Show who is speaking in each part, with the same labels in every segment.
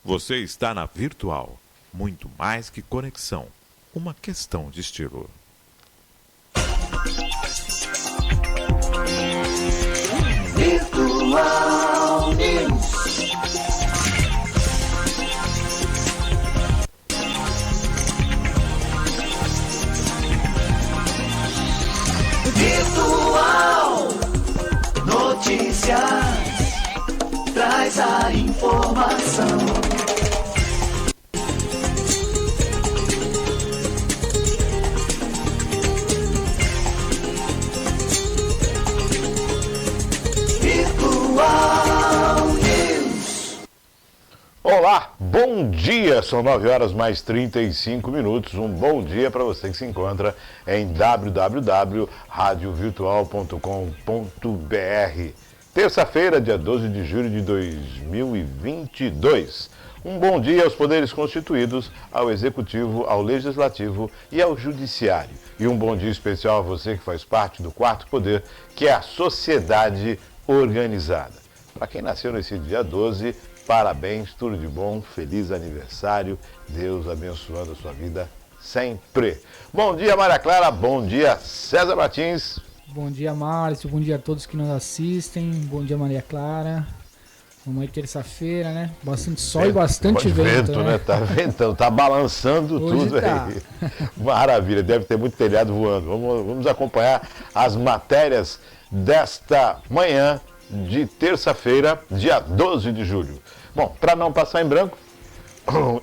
Speaker 1: Você está na Virtual. Muito mais que conexão. Uma questão de estilo.
Speaker 2: Virtual News. Virtual Notícias. Traz a informação.
Speaker 3: Olá, bom dia, são 9 horas mais 35 minutos, um bom dia para você que se encontra em www.radiovirtual.com.br. Terça-feira, dia 12 de julho de 2022. Um bom dia aos poderes constituídos, ao Executivo, ao Legislativo e ao Judiciário. E um bom dia especial a você que faz parte do quarto poder, que é a sociedade organizada. Para quem nasceu nesse dia 12, parabéns, tudo de bom, feliz aniversário, Deus abençoando a sua vida sempre. Bom dia, Maria Clara, bom dia, César Martins.
Speaker 4: Bom dia, Márcio, bom dia a todos que nos assistem, bom dia, Maria Clara. Vamos aí, terça-feira, né? Bastante sol e bastante vento, né?
Speaker 3: Tá ventando, tá balançando
Speaker 4: hoje
Speaker 3: tudo
Speaker 4: tá.
Speaker 3: aí. Maravilha, deve ter muito telhado voando. Vamos acompanhar as matérias desta manhã de terça-feira, dia 12 de julho. Bom, para não passar em branco,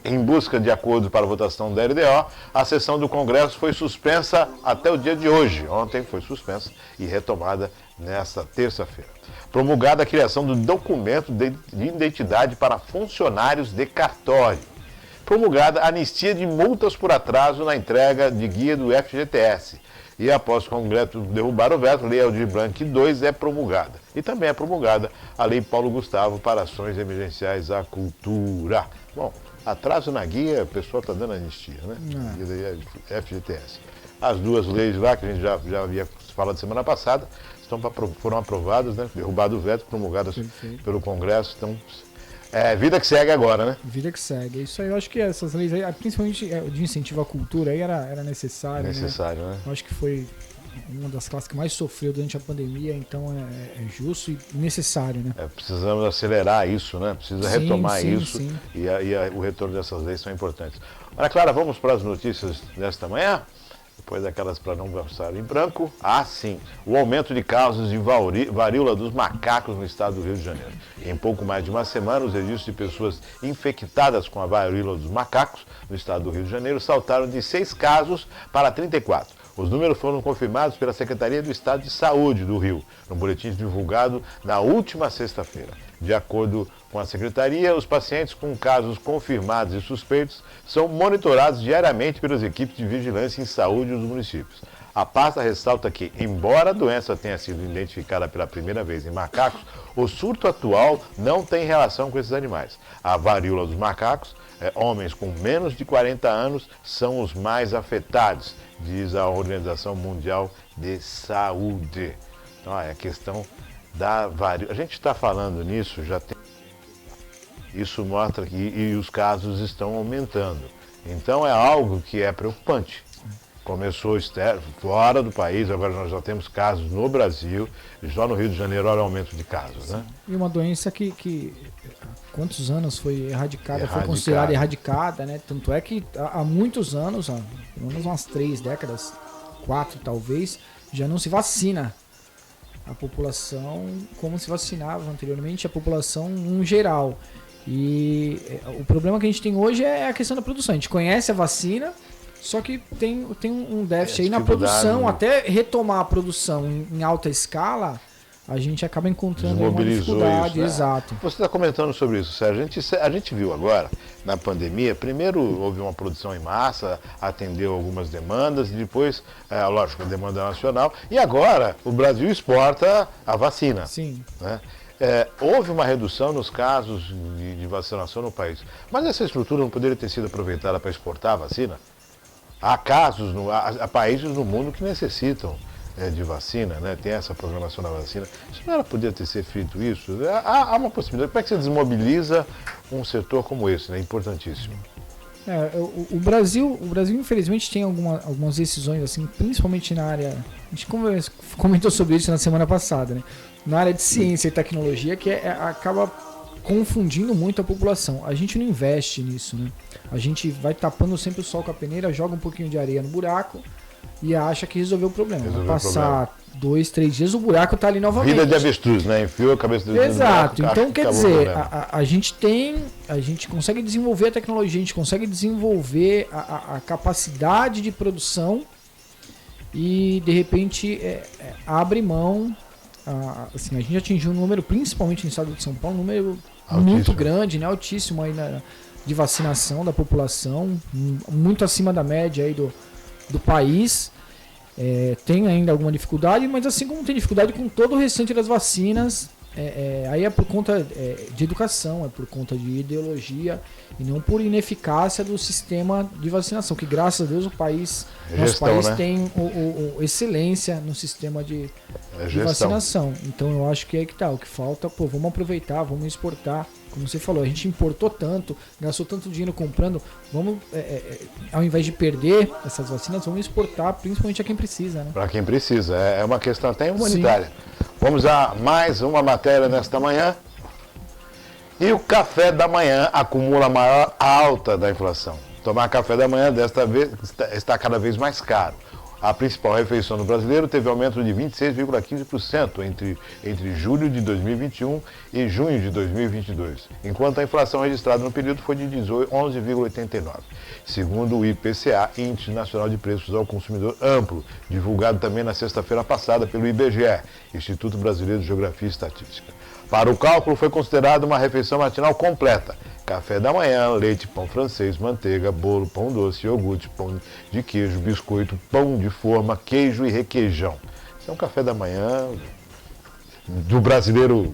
Speaker 3: em busca de acordo para a votação da LDO, a sessão do Congresso foi suspensa até o dia de hoje. Ontem foi suspensa e retomada nesta terça-feira. Promulgada a criação do documento de identidade para funcionários de cartório. Promulgada a anistia de multas por atraso na entrega de guia do FGTS. E após o Congresso derrubar o veto, a Lei Aldir Blanc II é promulgada. E também é promulgada a Lei Paulo Gustavo para ações emergenciais à cultura. Bom, atraso na guia, o pessoal está dando anistia, né? Guia da FGTS. As duas leis lá, que a gente já havia falado semana passada, foram aprovadas, né? Derrubado o veto, promulgadas pelo Congresso. Então, vida que segue agora, né?
Speaker 4: Vida que segue. Isso aí, eu acho que essas leis aí, principalmente de incentivo à cultura, aí era necessário.
Speaker 3: Necessário, né?
Speaker 4: Eu acho que foi uma das classes que mais sofreu durante a pandemia, então é justo e necessário, né?
Speaker 3: Precisamos acelerar isso, né? Precisa retomar isso.
Speaker 4: Sim.
Speaker 3: E o retorno dessas leis são importantes. Ana Clara, vamos para as notícias desta manhã? Depois daquelas para não passar em branco. Sim, o aumento de casos de varíola dos macacos no estado do Rio de Janeiro. Em pouco mais de uma semana, os registros de pessoas infectadas com a varíola dos macacos no estado do Rio de Janeiro saltaram de 6 casos para 34. Os números foram confirmados pela Secretaria do Estado de Saúde do Rio, no boletim divulgado na última sexta-feira. De acordo com a Secretaria, os pacientes com casos confirmados e suspeitos são monitorados diariamente pelas equipes de vigilância em saúde dos municípios. A pasta ressalta que, embora a doença tenha sido identificada pela primeira vez em macacos, o surto atual não tem relação com esses animais. A varíola dos macacos, homens com menos de 40 anos, são os mais afetados, diz a Organização Mundial de Saúde. Então, é a questão da varíola. A gente está falando nisso, já tem. Isso mostra que e os casos estão aumentando. Então, é algo que é preocupante. Começou fora do país, agora nós já temos casos no Brasil, e só no Rio de Janeiro olha o aumento de casos, né?
Speaker 4: E uma doença que quantos anos foi erradicada, foi considerada erradicada, né? Tanto é que há muitos anos, pelo menos umas 3 décadas, 4 talvez, já não se vacina a população como se vacinava anteriormente, a população em geral. E o problema que a gente tem hoje é a questão da produção. A gente conhece a vacina, só que tem um déficit aí na produção. Até retomar a produção em alta escala, a gente acaba encontrando uma dificuldade.
Speaker 3: Isso, né?
Speaker 4: Exato.
Speaker 3: Você está comentando sobre isso, Sérgio. A gente viu agora, na pandemia, primeiro houve uma produção em massa, atendeu algumas demandas, e depois, lógico, a demanda nacional, e agora o Brasil exporta a vacina.
Speaker 4: Sim.
Speaker 3: Né? Houve uma redução nos casos de vacinação no país, mas essa estrutura não poderia ter sido aproveitada para exportar a vacina? Há casos, há países no mundo que necessitam de vacina, né? Tem essa programação da vacina. Isso não era podia ter sido feito isso? Há uma possibilidade. Como é que você desmobiliza um setor como esse, né? Importantíssimo.
Speaker 4: O Brasil, infelizmente, tem algumas decisões, assim, principalmente na área... A gente comentou sobre isso na semana passada, né? Na área de ciência e tecnologia, que acaba confundindo muito a população. A gente não investe nisso, né? A gente vai tapando sempre o sol com a peneira, joga um pouquinho de areia no buraco e acha que resolveu o problema. Vai passar 2, 3 dias, o buraco tá ali novamente.
Speaker 3: Vida de avestruz, né? Enfiou a cabeça do
Speaker 4: Exato. Então, quer dizer, a gente consegue desenvolver a tecnologia, a gente consegue desenvolver a capacidade de produção e, de repente, abre mão. Assim, a gente atingiu um número, principalmente no estado de São Paulo, um número muito grande, né? Altíssimo aí de vacinação da população, muito acima da média aí do país. Tem ainda alguma dificuldade, mas assim como tem dificuldade com todo o restante das vacinas, aí é por conta de educação, é por conta de ideologia e não por ineficácia do sistema de vacinação, que graças a Deus nosso país né? Tem excelência no sistema de vacinação. Então eu acho que é aí que tá, o que falta, vamos aproveitar, vamos exportar. Como você falou, a gente importou tanto, gastou tanto dinheiro comprando, vamos, ao invés de perder essas vacinas, vamos exportar, principalmente a quem precisa, né? Para
Speaker 3: quem precisa, é uma questão até humanitária. Sim. Vamos a mais uma matéria nesta manhã. E o café da manhã acumula a maior alta da inflação. Tomar café da manhã desta vez está cada vez mais caro. A principal refeição do brasileiro teve aumento de 26,15% entre julho de 2021 e junho de 2022, enquanto a inflação registrada no período foi de 11,89%. Segundo o IPCA, Índice Nacional de Preços ao Consumidor Amplo, divulgado também na sexta-feira passada pelo IBGE, Instituto Brasileiro de Geografia e Estatística. Para o cálculo, foi considerada uma refeição matinal completa. Café da manhã, leite, pão francês, manteiga, bolo, pão doce, iogurte, pão de queijo, biscoito, pão de forma, queijo e requeijão. Isso é um café da manhã do brasileiro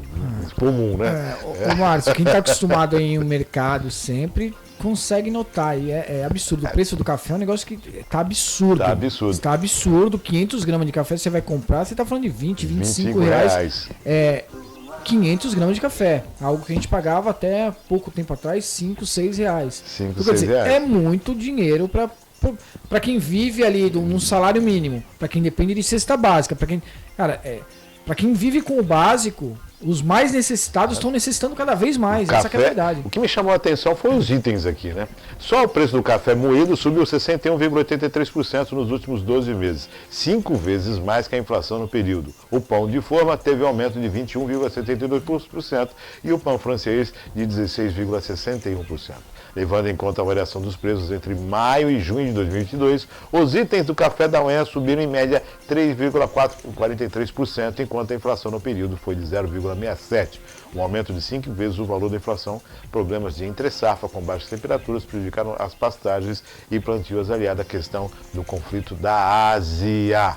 Speaker 3: comum, né?
Speaker 4: Ô Márcio, quem está acostumado em um mercado sempre consegue notar, e é absurdo. O preço do café é um negócio que tá absurdo. Está absurdo. 500 gramas de café você vai comprar, você está falando de 20, 25 reais. 500 gramas de café, algo que a gente pagava até pouco tempo atrás, 5, 6 reais. É muito dinheiro para quem vive ali num salário mínimo, para quem depende de cesta básica, para quem vive com o básico, os mais necessitados estão necessitando cada vez mais, essa é a verdade.
Speaker 3: O que me chamou a atenção foi os itens aqui, né? Só o preço do café moído subiu 61,83% nos últimos 12 meses, 5 vezes mais que a inflação no período. O pão de forma teve aumento de 21,72% e o pão francês de 16,61%. Levando em conta a variação dos preços entre maio e junho de 2022, os itens do café da manhã subiram em média 3,43%, enquanto a inflação no período foi de 0,67%. Um aumento de 5 vezes o valor da inflação. Problemas de entre-safra com baixas temperaturas prejudicaram as pastagens e plantios, aliado à questão do conflito da Ásia.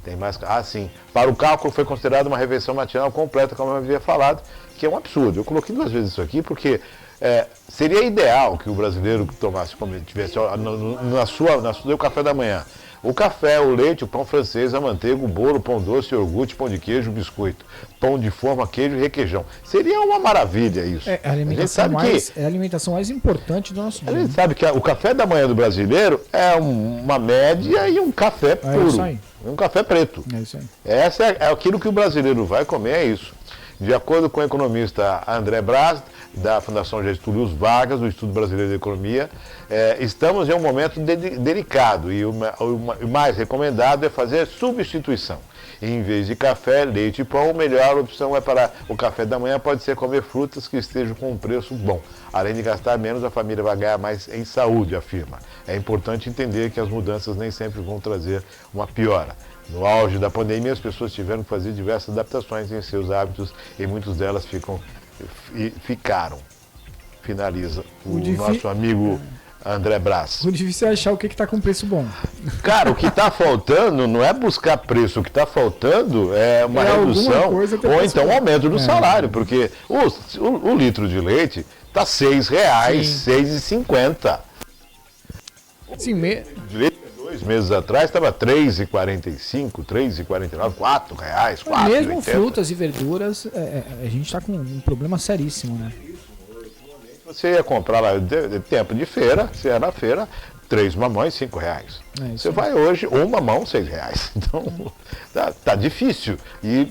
Speaker 3: Tem mais? Sim. Para o cálculo foi considerada uma refeição matinal completa, como eu havia falado, que é um absurdo. Eu coloquei 2 vezes isso aqui porque seria ideal que o brasileiro tomasse, como ele tivesse no seu café da manhã, o café, o leite, o pão francês, a manteiga, o bolo, o pão doce, o iogurte, pão de queijo, o biscoito, pão de forma, queijo e requeijão. Seria uma maravilha isso.
Speaker 4: É a alimentação mais importante do nosso dia.
Speaker 3: A gente sabe que o café da manhã do brasileiro é uma média e um café puro.
Speaker 4: Isso aí.
Speaker 3: Um café preto.
Speaker 4: É isso aí.
Speaker 3: É aquilo que o brasileiro vai comer, é isso. De acordo com o economista André Braz, da Fundação Getúlio Vargas, do Instituto Brasileiro de Economia, estamos em um momento delicado e o mais recomendado é fazer substituição. Em vez de café, leite e pão, a melhor opção para o café da manhã pode ser comer frutas que estejam com um preço bom. Além de gastar menos, a família vai ganhar mais em saúde, afirma. É importante entender que as mudanças nem sempre vão trazer uma piora. No auge da pandemia, as pessoas tiveram que fazer diversas adaptações em seus hábitos e muitas delas ficaram. Finaliza o nosso amigo André Braz.
Speaker 4: O difícil é achar o que está com preço bom.
Speaker 3: Cara, o que está faltando não é buscar preço, o que está faltando é uma redução ou então um aumento do salário, porque o litro de leite está R$ 6,00, R$ 6,50.
Speaker 4: Sim,
Speaker 3: leite 2 meses atrás estava R$ 3,45, R$ 3,49, R$ 4,00, R$ 4,80.
Speaker 4: Mesmo frutas e verduras, a gente está com um problema seríssimo, né?
Speaker 3: Você ia comprar lá, de tempo de feira, você ia na feira, 3 mamões, R$5. Você vai hoje, um mamão, R$6. Então, tá difícil. E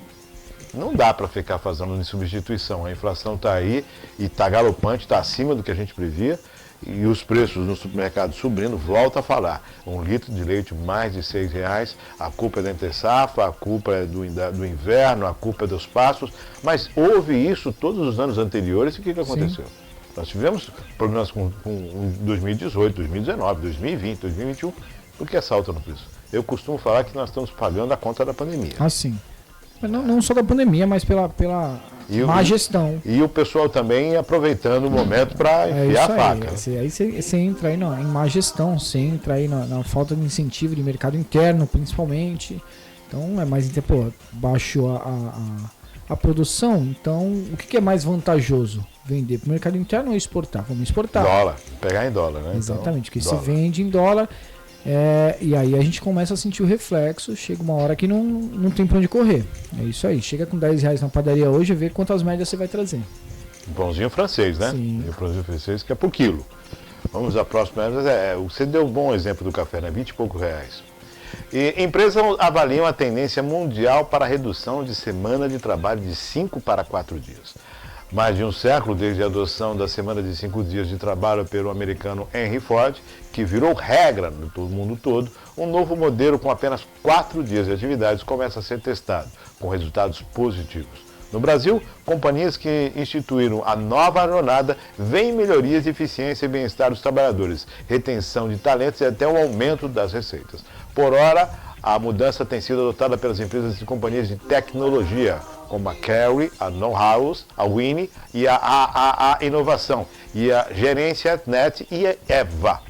Speaker 3: não dá para ficar fazendo substituição. A inflação está aí e está galopante, está acima do que a gente previa. E os preços no supermercado subindo, volta a falar. 1 litro de leite mais de R$6, a culpa é da entre-safra, a culpa é do inverno, a culpa é dos pastos. Mas houve isso todos os anos anteriores e o que aconteceu? Sim. Nós tivemos problemas com 2018, 2019, 2020, 2021. Por que essa alta no preço? Eu costumo falar que nós estamos pagando a conta da pandemia.
Speaker 4: Ah, sim. Não só da pandemia, mas pela má gestão.
Speaker 3: E o pessoal também aproveitando o momento para enfiar a faca.
Speaker 4: Aí você entra aí em má gestão, você entra aí na falta de incentivo de mercado interno, principalmente. Então, baixou a produção. Então, o que é mais vantajoso? Vender para o mercado interno ou exportar? Vamos exportar.
Speaker 3: Dólar, pegar em dólar, né?
Speaker 4: Exatamente, porque você vende em dólar. E aí a gente começa a sentir o reflexo, chega uma hora que não tem pra onde correr. É isso aí, chega com R$10 na padaria hoje e vê quantas médias você vai trazer.
Speaker 3: Pãozinho francês, né?
Speaker 4: Sim.
Speaker 3: E o pãozinho francês que é por quilo. Vamos à próxima. Você deu um bom exemplo do café, né? R$20 e poucos. E empresas avaliam a tendência mundial para a redução de semana de trabalho de 5 para 4 dias. Mais de um século desde a adoção da semana de 5 dias de trabalho pelo americano Henry Ford, que virou regra no mundo todo, um novo modelo com apenas 4 dias de atividades começa a ser testado, com resultados positivos. No Brasil, companhias que instituíram a nova jornada veem melhorias de eficiência e bem-estar dos trabalhadores, retenção de talentos e até o aumento das receitas. Por ora, a mudança tem sido adotada pelas empresas e companhias de tecnologia, como a Carry, a Know-House, a Winnie e a AAA Inovação, e a Gerência Net e a EVA.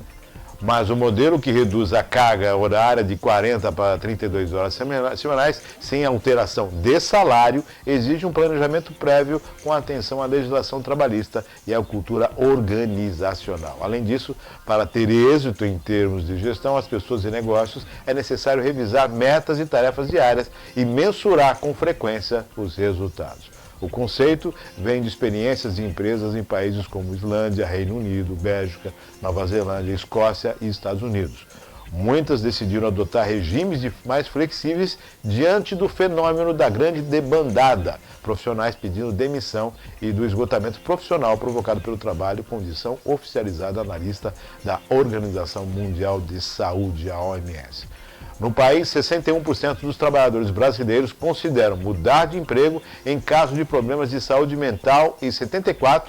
Speaker 3: Mas o modelo que reduz a carga horária de 40 para 32 horas semanais, sem alteração de salário, exige um planejamento prévio com atenção à legislação trabalhista e à cultura organizacional. Além disso, para ter êxito em termos de gestão, as pessoas e negócios, é necessário revisar metas e tarefas diárias e mensurar com frequência os resultados. O conceito vem de experiências de empresas em países como Islândia, Reino Unido, Bélgica, Nova Zelândia, Escócia e Estados Unidos. Muitas decidiram adotar regimes mais flexíveis diante do fenômeno da grande debandada, profissionais pedindo demissão e do esgotamento profissional provocado pelo trabalho, condição oficializada na lista da Organização Mundial de Saúde, a OMS. No país, 61% dos trabalhadores brasileiros consideram mudar de emprego em caso de problemas de saúde mental e 74%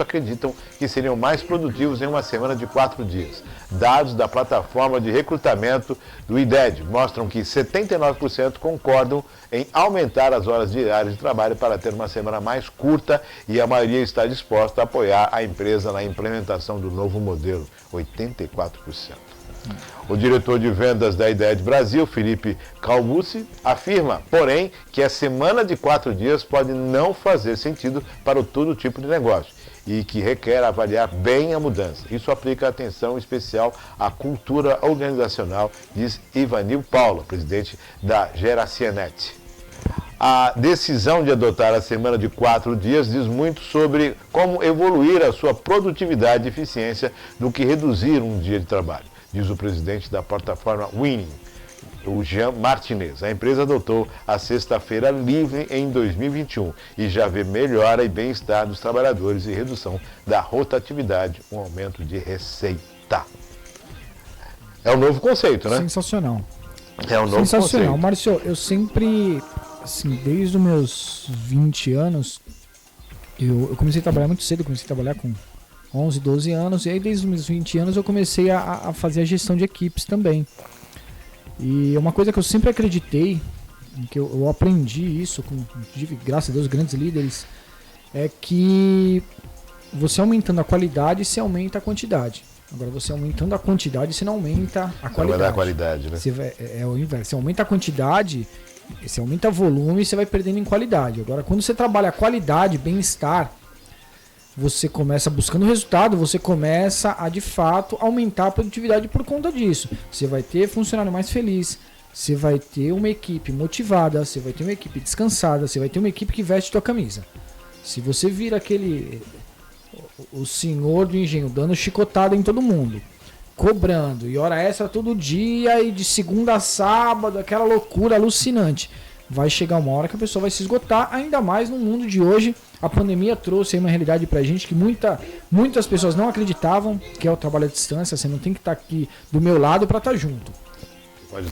Speaker 3: acreditam que seriam mais produtivos em uma semana de 4 dias. Dados da plataforma de recrutamento do IDED mostram que 79% concordam em aumentar as horas diárias de trabalho para ter uma semana mais curta e a maioria está disposta a apoiar a empresa na implementação do novo modelo, 84%. O diretor de vendas da IDED Brasil, Felipe Calbucci, afirma, porém, que a semana de 4 dias pode não fazer sentido para todo tipo de negócio e que requer avaliar bem a mudança. Isso aplica atenção especial à cultura organizacional, diz Ivanil Paula, presidente da Geracianet. A decisão de adotar a semana de 4 dias diz muito sobre como evoluir a sua produtividade e eficiência do que reduzir um dia de trabalho, diz o presidente da plataforma Winning, o Jean Martinez. A empresa adotou a sexta-feira livre em 2021 e já vê melhora e bem-estar dos trabalhadores e redução da rotatividade, um aumento de receita. É um novo conceito, né?
Speaker 4: Sensacional.
Speaker 3: É um novo conceito.
Speaker 4: Márcio, eu sempre, assim, desde os meus 20 anos, eu comecei a trabalhar muito cedo, comecei a trabalhar com 11, 12 anos, e aí desde os meus 20 anos eu comecei a fazer a gestão de equipes também. E uma coisa que eu sempre acreditei, que eu aprendi isso, graças a Deus, grandes líderes, é que você aumentando a qualidade, você aumenta a quantidade. Agora, você aumentando a quantidade, você não aumenta a qualidade.
Speaker 3: Não vai dar a qualidade, né?
Speaker 4: É o inverso. Você aumenta a quantidade, você aumenta o volume e você vai perdendo em qualidade. Agora, quando você trabalha a qualidade, bem-estar, você começa buscando resultado, você começa a, de fato, aumentar a produtividade por conta disso. Você vai ter funcionário mais feliz, você vai ter uma equipe motivada, você vai ter uma equipe descansada, você vai ter uma equipe que veste tua camisa. Se você vira aquele o senhor do engenho dando chicotada em todo mundo, cobrando, e hora extra todo dia, e de segunda a sábado, aquela loucura alucinante. Vai chegar uma hora que a pessoa vai se esgotar, ainda mais no mundo de hoje. A pandemia trouxe aí uma realidade pra gente que muitas pessoas não acreditavam, que é o trabalho à distância. Você não tem que estar aqui do meu lado para estar junto.
Speaker 3: Pode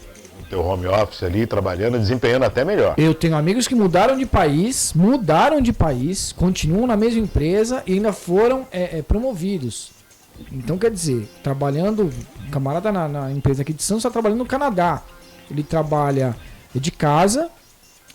Speaker 3: ter o home office ali, trabalhando, desempenhando até melhor.
Speaker 4: Eu tenho amigos que mudaram de país, continuam na mesma empresa e ainda foram promovidos. Então, quer dizer, trabalhando, o camarada na empresa aqui de Santos está trabalhando no Canadá. Ele trabalha de casa,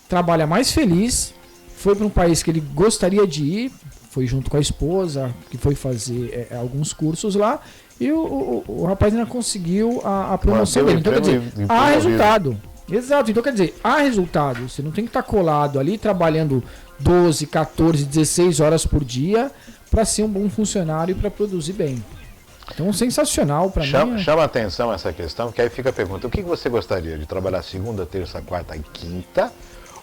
Speaker 4: trabalha mais feliz, foi para um país que ele gostaria de ir, foi junto com a esposa, que foi fazer alguns cursos lá, e o rapaz ainda conseguiu a promoção dele. Então, quer dizer, há resultado. Exato, então quer dizer, há resultado. Você não tem que estar colado ali trabalhando 12, 14, 16 horas por dia para ser um bom funcionário e para produzir bem. Então, sensacional para mim.
Speaker 3: Chama a atenção essa questão, que aí fica a pergunta: o que você gostaria de trabalhar segunda, terça, quarta e quinta?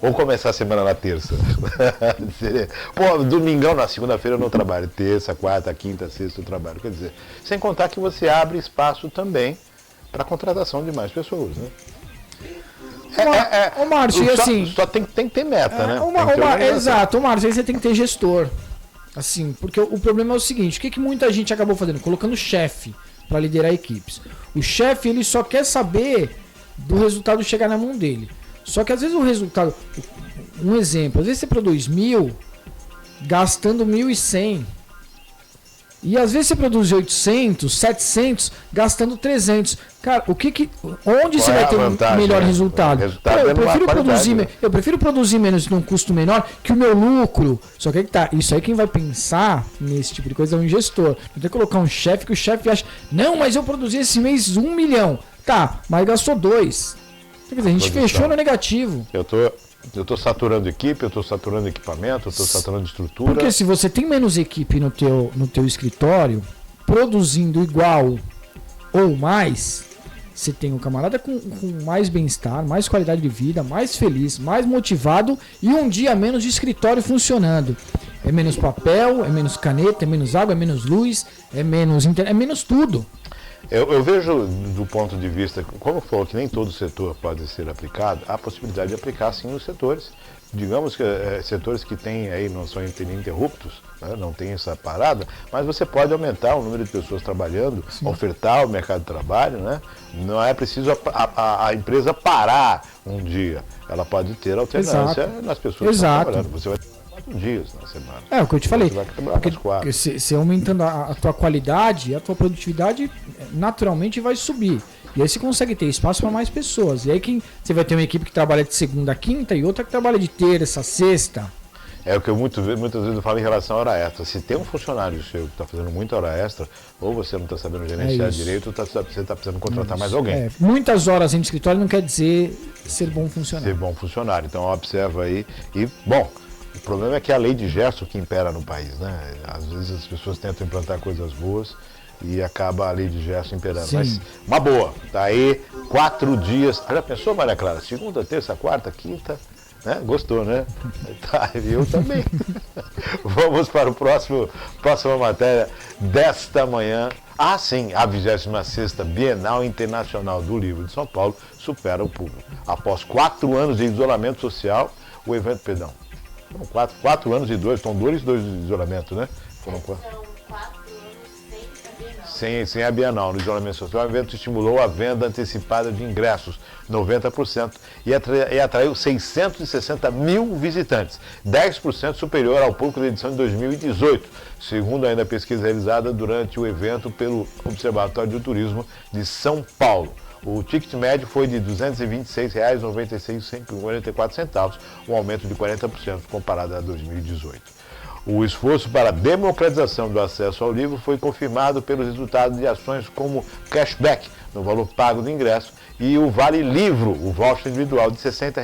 Speaker 3: Ou começar a semana na terça? Pô, domingão, na segunda-feira eu não trabalho. Terça, quarta, quinta, sexta eu trabalho. Quer dizer, sem contar que você abre espaço também para a contratação de mais pessoas, né?
Speaker 4: Ô Márcio, e assim...
Speaker 3: Só tem que ter meta, né?
Speaker 4: Exato, Márcio, aí você tem que ter gestor. Assim, porque o problema é o seguinte: o que muita gente acabou fazendo? Colocando chefe para liderar equipes. O chefe, ele só quer saber do resultado chegar na mão dele. Só que às vezes o resultado... Um exemplo, às vezes você produz 1.000 gastando 1.100. E às vezes você produz 800, 700 gastando 300. Cara, onde você vai ter um melhor resultado? Eu prefiro produzir menos num custo menor que o meu lucro. Só que isso aí quem vai pensar nesse tipo de coisa é um gestor. Não tem que colocar um chefe que o chefe acha: não, mas eu produzi esse mês 1 milhão. Tá, mas gastou 2. Quer dizer, a gente fechou no negativo.
Speaker 3: Eu tô saturando equipe, eu tô saturando equipamento, eu tô saturando estrutura.
Speaker 4: Porque se você tem menos equipe no teu escritório, produzindo igual ou mais, você tem um camarada com mais bem-estar, mais qualidade de vida, mais feliz, mais motivado e um dia menos de escritório funcionando. É menos papel, é menos caneta, é menos água, é menos luz, é menos tudo.
Speaker 3: Eu vejo do ponto de vista, como falou que nem todo setor pode ser aplicado, há a possibilidade de aplicar sim nos setores. Digamos que setores que têm aí, não são ininterruptos, né, não tem essa parada, mas você pode aumentar o número de pessoas trabalhando, sim, ofertar o mercado de trabalho, né? Não é preciso a empresa parar um dia, ela pode ter alternância nas pessoas que estão trabalhando. Você vai 4 dias na semana.
Speaker 4: É o que eu te falei.
Speaker 3: Você vai trabalhar mais 4.
Speaker 4: Se aumentando a tua qualidade, a tua produtividade naturalmente vai subir. E aí você consegue ter espaço para mais pessoas. E aí você vai ter uma equipe que trabalha de segunda a quinta e outra que trabalha de terça, sexta.
Speaker 3: É o que eu muitas vezes eu falo em relação à hora extra. Se tem um funcionário seu que está fazendo muita hora extra, ou você não está sabendo gerenciar direito, ou você está precisando contratar mais alguém.
Speaker 4: Muitas horas em escritório não quer dizer ser bom funcionário.
Speaker 3: Ser bom funcionário. Então observa aí. E, bom, o problema é que é a lei de Gerson que impera no país, né? Às vezes as pessoas tentam implantar coisas boas e acaba a lei de Gerson imperando.
Speaker 4: Sim.
Speaker 3: Mas uma boa, tá aí 4 dias. Já pensou, Maria Clara? Segunda, terça, quarta, quinta, né? Gostou, né? Tá, eu também. Vamos para o próxima matéria desta manhã. Ah, sim, a 26ª Bienal Internacional do Livro de São Paulo supera o público. Após 4 anos de isolamento social, o evento, perdão, 4 anos e 2, estão 2 de isolamento, né? Foram 4. Sem a Bienal, no isolamento social, o evento estimulou a venda antecipada de ingressos, 90%, e atraiu 660 mil visitantes, 10% superior ao público da edição de 2018, segundo ainda a pesquisa realizada durante o evento pelo Observatório do Turismo de São Paulo. O ticket médio foi de R$ 226,96,44, um aumento de 40% comparado a 2018. O esforço para a democratização do acesso ao livro foi confirmado pelos resultados de ações como cashback no valor pago do ingresso e o Vale Livro, o voucher individual de R$ 60,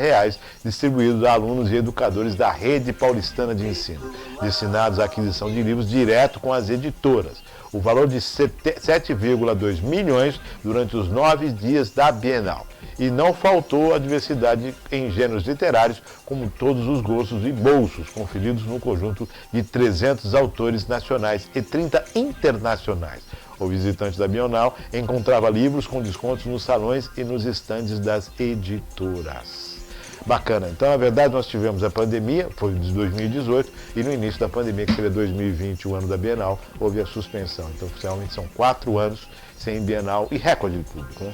Speaker 3: distribuído a alunos e educadores da Rede Paulistana de Ensino, destinados à aquisição de livros direto com as editoras. o valor de 7,2 milhões durante os 9 dias da Bienal. E não faltou a diversidade em gêneros literários, como todos os gostos e bolsos conferidos no conjunto de 300 autores nacionais e 30 internacionais. O visitante da Bienal encontrava livros com descontos nos salões e nos estandes das editoras. Bacana. Então, na verdade, nós tivemos a pandemia, foi de 2018, e no início da pandemia, que seria 2020, o ano da Bienal, houve a suspensão. Então, oficialmente, são 4 anos sem Bienal e recorde de público, né?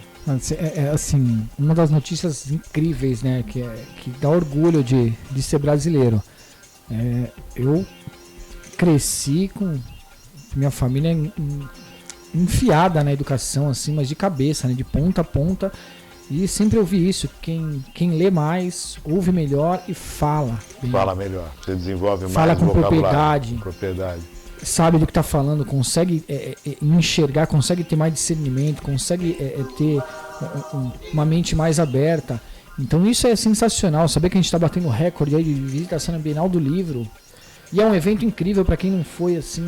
Speaker 4: Assim, uma das notícias incríveis, né, que dá orgulho de ser brasileiro. Eu cresci com minha família enfiada na educação, assim, mas de cabeça, né, de ponta a ponta. E sempre ouvi isso, quem lê mais, ouve melhor e fala bem.
Speaker 3: Fala melhor, você desenvolve
Speaker 4: fala
Speaker 3: mais
Speaker 4: com
Speaker 3: vocabulário.
Speaker 4: propriedade. Sabe do que está falando, consegue enxergar, consegue ter mais discernimento, consegue ter uma mente mais aberta. Então isso é sensacional, saber que a gente está batendo recorde aí de visitação na Bienal do Livro. E é um evento incrível para quem não foi, assim,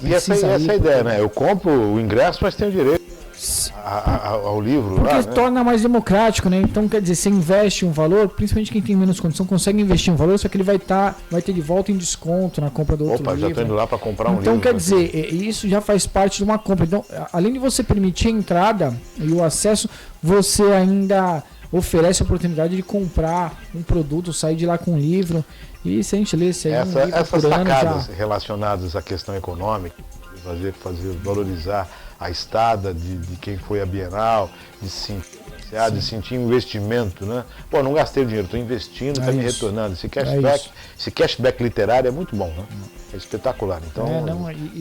Speaker 3: E essa ideia, né? Eu compro o ingresso, mas tenho direito ao livro.
Speaker 4: Porque
Speaker 3: lá, né?
Speaker 4: torna mais democrático, né? Então, quer dizer, você investe um valor, principalmente quem tem menos condição, consegue investir um valor, só que ele vai ter de volta em desconto na compra do outro livro.
Speaker 3: Já estou indo lá para comprar um livro.
Speaker 4: Então, quer dizer, isso já faz parte de uma compra. Então, além de você permitir a entrada e o acesso, você ainda oferece a oportunidade de comprar um produto, sair de lá com um livro. E se a gente lê, se aí
Speaker 3: essas sacadas relacionadas à questão econômica, fazer valorizar a estada de quem foi à Bienal, de sentir investimento, né? Pô, não gastei dinheiro, estou investindo, está me retornando. Esse cashback literário é muito bom, né? É espetacular. Então,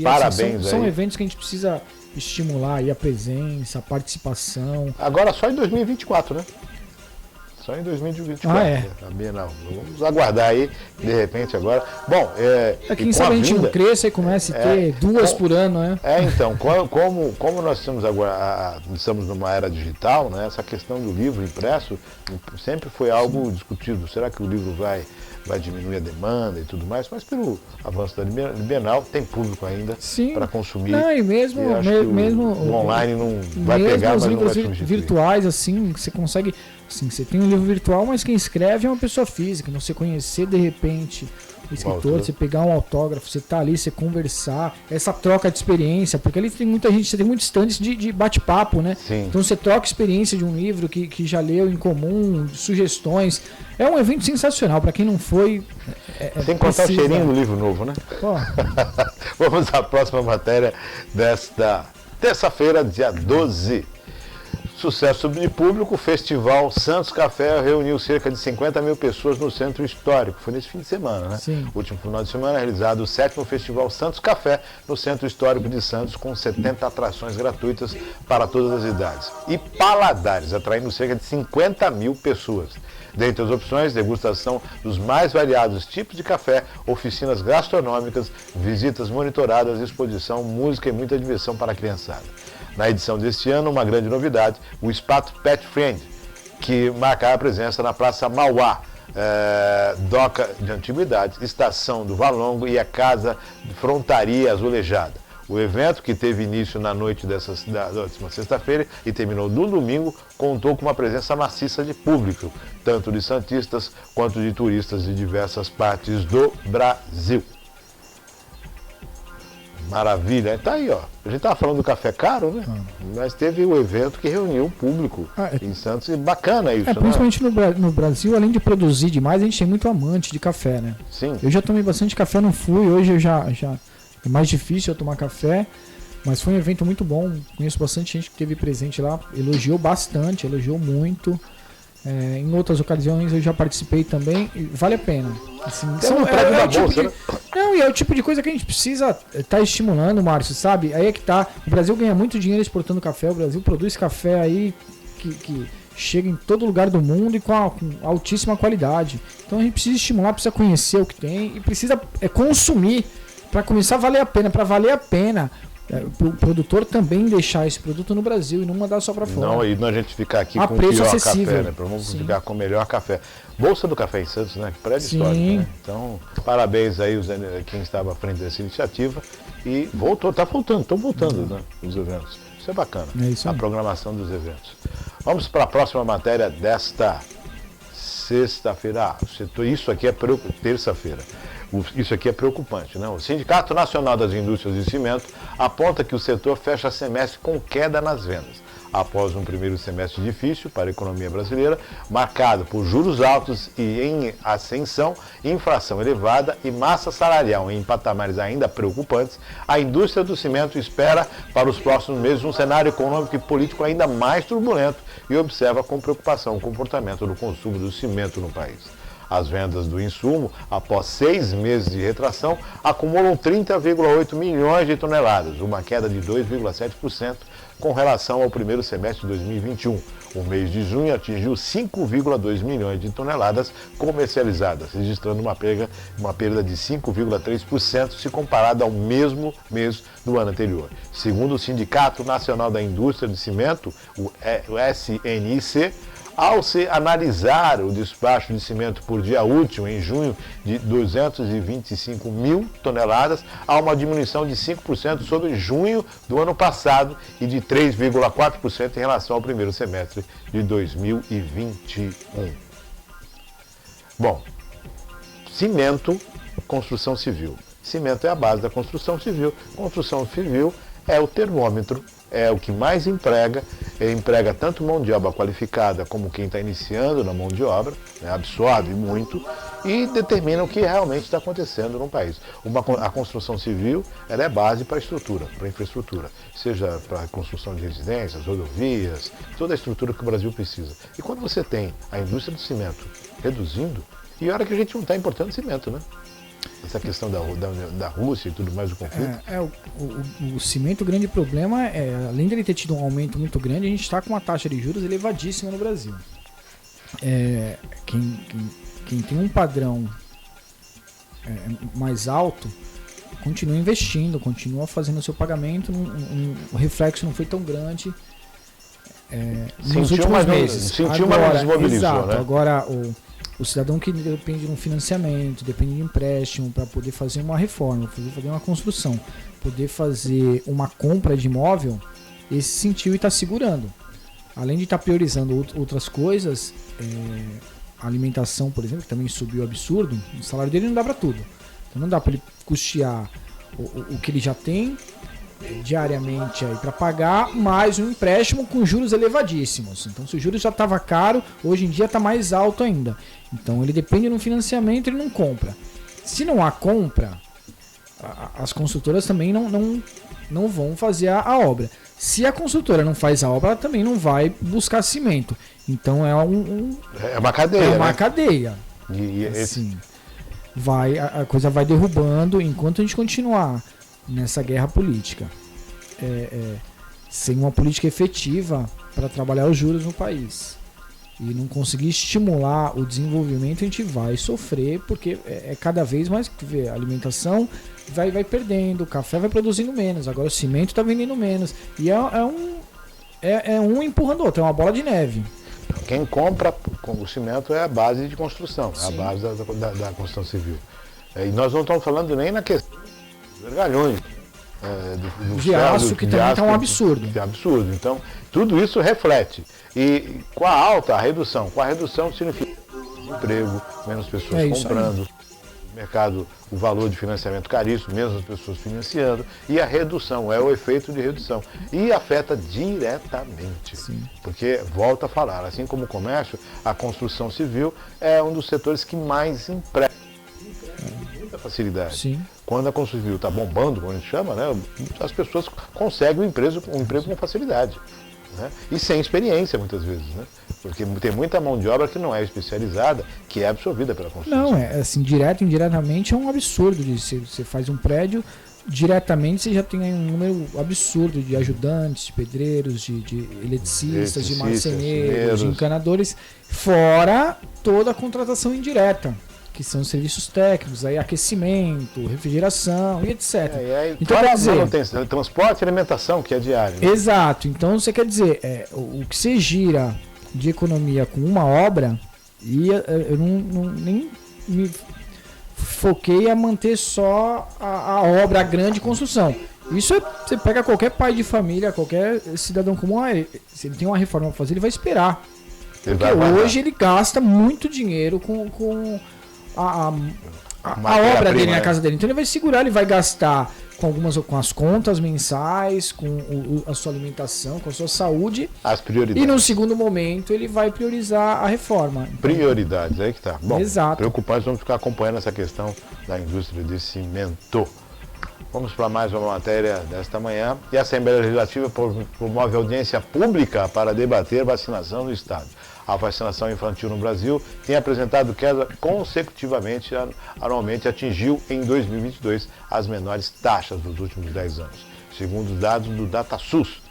Speaker 3: parabéns
Speaker 4: assim, são eventos que a gente precisa estimular aí a presença, a participação.
Speaker 3: Agora só em 2024, né? Só em 2024, a Bienal. Vamos aguardar aí, de repente agora. Bom,
Speaker 4: quem sabe a gente não cresça e comece a ter 2 por ano, né?
Speaker 3: Então, como nós estamos numa era digital, né, essa questão do livro impresso sempre foi algo discutido. Será que o livro vai diminuir a demanda e tudo mais? Mas pelo avanço da Bienal, tem público ainda para consumir.
Speaker 4: Não, e mesmo
Speaker 3: o online não vai pegar, mas não vai substituir.
Speaker 4: Virtuais, assim, você consegue. Assim, você tem um livro virtual, mas quem escreve é uma pessoa física. Você conhecer de repente o escritor, você pegar um autógrafo, você tá ali, você conversar, essa troca de experiência, porque ali tem muita gente, você tem muitos stands de bate-papo, né?
Speaker 3: Sim.
Speaker 4: Então você troca experiência de um livro que já leu em comum, sugestões. É um evento sensacional, para quem não foi.
Speaker 3: Sem contar o cheirinho do livro novo, né? Vamos à próxima matéria desta terça-feira, dia 12. Sucesso de público, o Festival Santos Café reuniu cerca de 50 mil pessoas no Centro Histórico. Foi nesse fim de semana, né?
Speaker 4: Sim.
Speaker 3: Último final de semana, realizado o 7º Festival Santos Café no Centro Histórico de Santos, com 70 atrações gratuitas para todas as idades. E paladares, atraindo cerca de 50 mil pessoas. Dentre as opções, degustação dos mais variados tipos de café, oficinas gastronômicas, visitas monitoradas, exposição, música e muita diversão para a criançada. Na edição deste ano, uma grande novidade, o espaço Pet Friend, que marca a presença na Praça Mauá, Doca de Antiguidades, Estação do Valongo e a Casa de Frontaria Azulejada. O evento, que teve início na noite da última sexta-feira e terminou no domingo, contou com uma presença maciça de público, tanto de santistas quanto de turistas de diversas partes do Brasil. Maravilha, tá aí, ó. A gente tava falando do café caro, né? Mas teve o evento que reuniu o público em Santos e bacana isso, né?
Speaker 4: Principalmente no Brasil, além de produzir demais, a gente tem muito amante de café, né?
Speaker 3: Sim.
Speaker 4: Eu já tomei bastante café, não fui, hoje eu já é mais difícil eu tomar café, mas foi um evento muito bom. Conheço bastante gente que esteve presente lá, elogiou bastante, elogiou muito. Em outras ocasiões eu já participei também e vale a pena. Assim, é o tipo de coisa que a gente precisa estar estimulando, Márcio, sabe? Aí é que tá. O Brasil ganha muito dinheiro exportando café, o Brasil produz café aí que chega em todo lugar do mundo e com altíssima qualidade. Então a gente precisa estimular, precisa conhecer o que tem e precisa consumir para começar a valer a pena. Para valer a pena, o produtor também deixar esse produto no Brasil e não mandar só para fora.
Speaker 3: Não, e não a gente ficar aqui
Speaker 4: A
Speaker 3: com o
Speaker 4: preço
Speaker 3: pior
Speaker 4: acessível.
Speaker 3: café, né? Vamos
Speaker 4: Sim.
Speaker 3: ficar com o melhor café. Bolsa do Café em Santos, né? Prédio
Speaker 4: Sim.
Speaker 3: histórico, né? Então, parabéns aí quem estava à frente dessa iniciativa. E estão voltando, né? Os eventos. Isso é bacana.
Speaker 4: É isso aí.
Speaker 3: A programação dos eventos. Vamos para a próxima matéria desta sexta-feira. Isso aqui é terça-feira. Isso aqui é preocupante, né? O Sindicato Nacional das Indústrias de Cimento aponta que o setor fecha semestre com queda nas vendas, após um primeiro semestre difícil para a economia brasileira, marcado por juros altos e em ascensão, inflação elevada e massa salarial em patamares ainda preocupantes. A indústria do cimento espera para os próximos meses um cenário econômico e político ainda mais turbulento e observa com preocupação o comportamento do consumo do cimento no país. As vendas do insumo, após 6 meses de retração, acumulam 30,8 milhões de toneladas, uma queda de 2,7% com relação ao primeiro semestre de 2021. O mês de junho atingiu 5,2 milhões de toneladas comercializadas, registrando uma perda de 5,3% se comparado ao mesmo mês do ano anterior. Segundo o Sindicato Nacional da Indústria de Cimento, o SNIC, ao se analisar o despacho de cimento por dia útil em junho de 225 mil toneladas, há uma diminuição de 5% sobre junho do ano passado e de 3,4% em relação ao primeiro semestre de 2021. Bom, cimento, construção civil. Cimento é a base da construção civil. Construção civil é o termômetro, é o que mais emprega tanto mão de obra qualificada como quem está iniciando na mão de obra, né, absorve muito e determina o que realmente está acontecendo no país. A construção civil ela é base para a estrutura, para a infraestrutura, seja para a construção de residências, rodovias, toda a estrutura que o Brasil precisa. E quando você tem a indústria do cimento reduzindo, e olha que a gente não está importando cimento, né? Essa questão da Rússia e tudo mais do conflito.
Speaker 4: O cimento, o grande problema é, além dele ter tido um aumento muito grande, a gente está com uma taxa de juros elevadíssima no Brasil. Quem tem um padrão mais alto, continua investindo, continua fazendo o seu pagamento, o reflexo não foi tão grande nos últimos meses.
Speaker 3: Sentiu, mas não desmobilizou,
Speaker 4: exato,
Speaker 3: né?
Speaker 4: Agora, o cidadão que depende de um financiamento, depende de empréstimo para poder fazer uma reforma, poder fazer uma construção, poder fazer uma compra de imóvel, esse sentiu e está segurando. Além de estar priorizando outras coisas, a alimentação, por exemplo, que também subiu absurdo, o salário dele não dá para tudo. Então não dá para ele custear o que ele já tem diariamente aí para pagar, mais um empréstimo com juros elevadíssimos. Então, se o juros já estava caro, hoje em dia está mais alto ainda. Então, ele depende de um financiamento, ele não compra. Se não há compra, as construtoras também não vão fazer a obra. Se a construtora não faz a obra, ela também não vai buscar cimento. Então, é
Speaker 3: uma cadeia.
Speaker 4: É uma
Speaker 3: né?
Speaker 4: cadeia.
Speaker 3: E
Speaker 4: assim, a coisa vai derrubando enquanto a gente continuar nessa guerra política, sem uma política efetiva para trabalhar os juros no país e não conseguir estimular o desenvolvimento, a gente vai sofrer, porque cada vez mais a alimentação vai perdendo, o café vai produzindo menos, agora o cimento está vendendo menos e um empurrando o outro, é uma bola de neve.
Speaker 3: Quem compra o cimento é a base de construção,
Speaker 4: Sim.
Speaker 3: é a base da construção civil. E nós não estamos falando nem na questão vergalhões
Speaker 4: de aço, que também está um absurdo.
Speaker 3: Que é absurdo. Então, tudo isso reflete. E com a redução significa emprego, menos pessoas comprando, mercado, o valor de financiamento caríssimo, menos pessoas financiando, e a redução, é o efeito de redução. E afeta diretamente.
Speaker 4: Sim.
Speaker 3: Porque, volto a falar, assim como o comércio, a construção civil é um dos setores que mais emprega. Muita facilidade.
Speaker 4: Sim.
Speaker 3: Quando a construção civil está bombando, como a gente chama, né, as pessoas conseguem um emprego com facilidade. Né? E sem experiência, muitas vezes. Né? Porque tem muita mão de obra que não é especializada, que é absorvida pela construção.
Speaker 4: Não, assim, direto e indiretamente é um absurdo. Você faz um prédio, diretamente você já tem aí um número absurdo de ajudantes, de pedreiros, de eletricistas, de marceneiros, de encanadores, fora toda a contratação indireta. que são os serviços técnicos, aí aquecimento, refrigeração e etc.
Speaker 3: Então, quer dizer, transporte e alimentação, que é diário. Né?
Speaker 4: Exato. Então, você quer dizer, o que você gira de economia com uma obra, e eu nem me foquei a manter só a obra, a grande construção. Isso você pega qualquer pai de família, qualquer cidadão comum, se ele tem uma reforma para fazer, ele vai esperar. Porque hoje ele gasta muito dinheiro com a obra dele na casa dele. Então ele vai segurar, ele vai gastar com as contas mensais, com a sua alimentação, com a sua saúde.
Speaker 3: As prioridades.
Speaker 4: E no segundo momento ele vai priorizar a reforma. Então,
Speaker 3: prioridades, aí que tá. Bom,
Speaker 4: exato.
Speaker 3: Preocupados, vamos ficar acompanhando essa questão da indústria de cimento. Vamos para mais uma matéria desta manhã. E a Assembleia Legislativa promove audiência pública para debater vacinação no Estado. A vacinação infantil no Brasil tem apresentado queda consecutivamente, anualmente atingiu em 2022 as menores taxas dos últimos 10 anos, segundo os dados do DataSUS.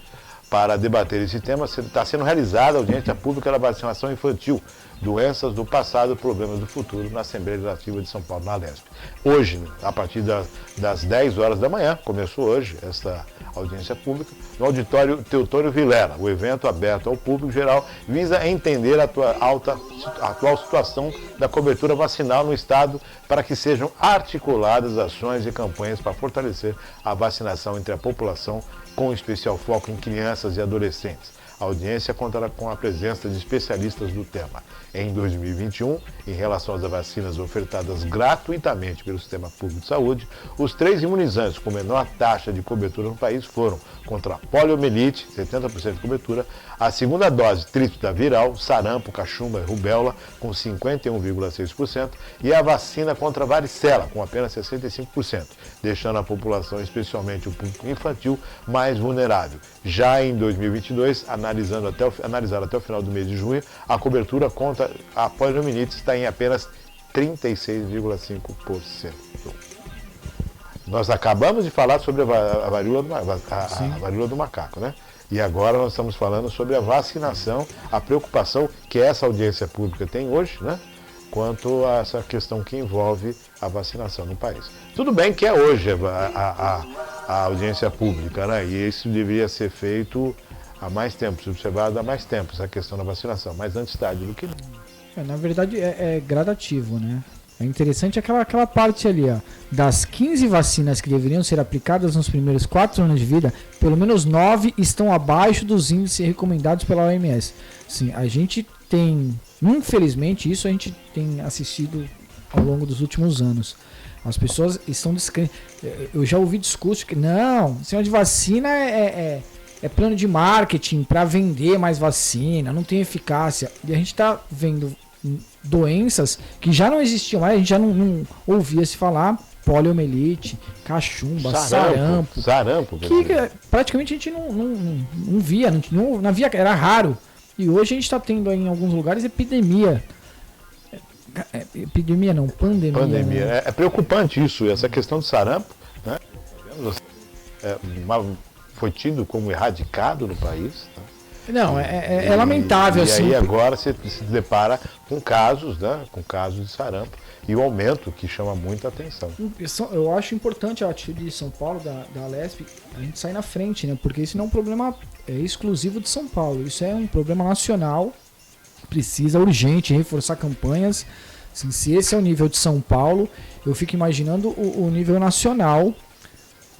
Speaker 3: Para debater esse tema, está sendo realizada a audiência pública da vacinação infantil, doenças do passado, problemas do futuro, na Assembleia Legislativa de São Paulo, na Alesp. Hoje, a partir das 10 horas da manhã, começou hoje esta audiência pública, no auditório Teotônio Vilela. O evento, aberto ao público geral, visa entender a atual situação da cobertura vacinal no Estado para que sejam articuladas ações e campanhas para fortalecer a vacinação entre a população, com especial foco em crianças e adolescentes. A audiência contará com a presença de especialistas do tema. Em 2021, em relação às vacinas ofertadas gratuitamente pelo Sistema Público de Saúde, os 3 imunizantes com menor taxa de cobertura no país foram contra a poliomielite, 70% de cobertura, a segunda dose tríptida viral, sarampo, cachumba e rubéola, com 51,6%, e a vacina contra a varicela, com apenas 65%, deixando a população, especialmente o público infantil, mais vulnerável. Já em 2022, analisado até o final do mês de junho, a cobertura contra a poliomielite está em apenas 36,5%. Nós acabamos de falar sobre a varíola do macaco, né? E agora nós estamos falando sobre a vacinação, a preocupação que essa audiência pública tem hoje, né? Quanto a essa questão que envolve a vacinação no país. Tudo bem que é hoje a audiência pública, né? E isso deveria ser feito há mais tempo, observado há mais tempo, essa questão da vacinação, mas antes tarde do que não.
Speaker 4: Na verdade é gradativo, né? É interessante aquela parte ali, ó, das 15 vacinas que deveriam ser aplicadas nos primeiros 4 anos de vida, pelo menos 9 estão abaixo dos índices recomendados pela OMS. Sim, a gente tem, infelizmente, isso a gente tem assistido ao longo dos últimos anos. As pessoas estão descrentes. Eu já ouvi discurso que não, sinal de vacina é plano de marketing para vender mais vacina, não tem eficácia. E a gente está vendo doenças que já não existiam mais, a gente já não ouvia se falar, poliomielite, cachumba, sarampo que praticamente a gente não via, não via, era raro. E hoje a gente está tendo aí, em alguns lugares pandemia.
Speaker 3: Né? É preocupante isso, essa questão do sarampo, né? Foi tido como erradicado no país. Tá?
Speaker 4: Não, é lamentável.
Speaker 3: E
Speaker 4: assim.
Speaker 3: aí agora se depara com casos, né? Com casos de sarampo e o aumento que chama muita atenção.
Speaker 4: Eu acho importante a atitude de São Paulo, da Alesp, a gente sair na frente, né? Porque isso não é um problema exclusivo de São Paulo, isso é um problema nacional, precisa urgente reforçar campanhas. Assim, se esse é o nível de São Paulo, eu fico imaginando o nível nacional